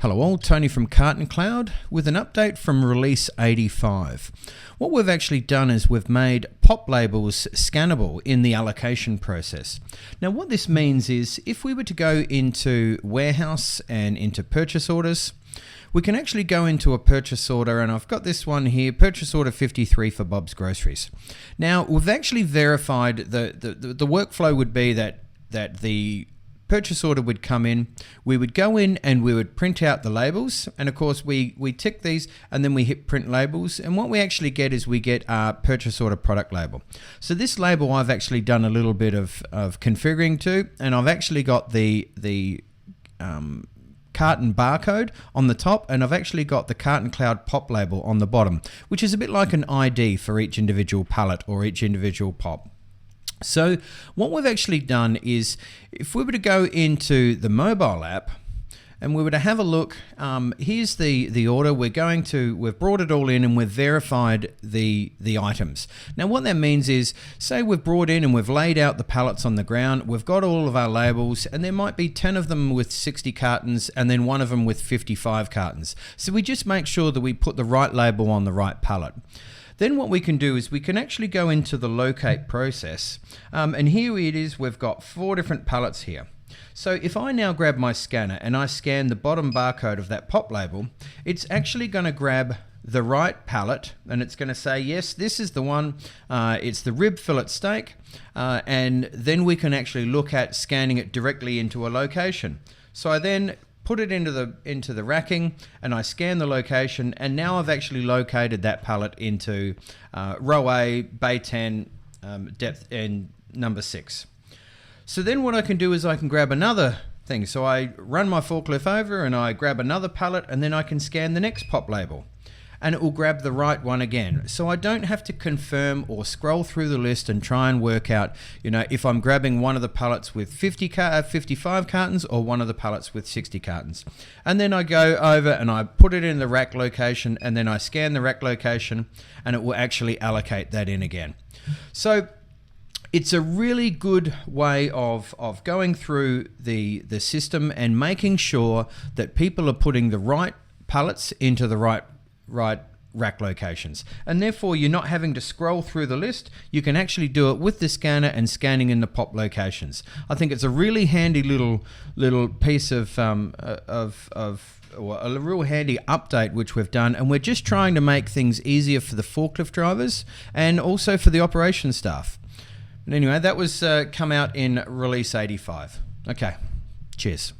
Hello all, Tony from Carton Cloud with an update from release 85. What we've actually done is we've made pop labels scannable in the allocation process. Now what this means is if we were to go into warehouse and into purchase orders, we can actually go into a purchase order, and I've got this one here, purchase order 53 for Bob's Groceries. Now we've actually verified the workflow would be that the purchase order would come in, we would go in and we would print out the labels, and of course we tick these and then we hit print labels, and what we actually get is we get our purchase order product label. So this label I've actually done a little bit of configuring to, and I've actually got the carton barcode on the top, and I've actually got the Carton Cloud pop label on the bottom, which is a bit like an ID for each individual pallet or each individual pop. So what we've actually done is, if we were to go into the mobile app and we were to have a look, here's the order. We've brought it all in and we've verified the items. Now what that means is, say we've brought in and we've laid out the pallets on the ground, we've got all of our labels, and there might be 10 of them with 60 cartons and then one of them with 55 cartons. So we just make sure that we put the right label on the right pallet. Then what we can do is we can actually go into the locate process, and here it is. We've got 4 different pallets here. So if I now grab my scanner and I scan the bottom barcode of that pop label, it's actually going to grab the right pallet and it's going to say, yes, this is the one, it's the rib fillet steak, and then we can actually look at scanning it directly into a location. So I then put it into the racking and I scan the location, and now I've actually located that pallet into row A, bay 10, depth and number 6. So then what I can do is I can grab another thing. So I run my forklift over and I grab another pallet, and then I can scan the next pop label and it will grab the right one again. So I don't have to confirm or scroll through the list and try and work out, if I'm grabbing one of the pallets with 55 cartons or one of the pallets with 60 cartons. And then I go over and I put it in the rack location, and then I scan the rack location and it will actually allocate that in again. So it's a really good way of going through the system and making sure that people are putting the right pallets into the right rack locations, and therefore you're not having to scroll through the list. You can actually do it with the scanner and scanning in the pop locations. I think it's a really handy little piece of a real handy update which we've done, and we're just trying to make things easier for the forklift drivers and also for the operations staff. But anyway, that was come out in release 85. Okay, cheers.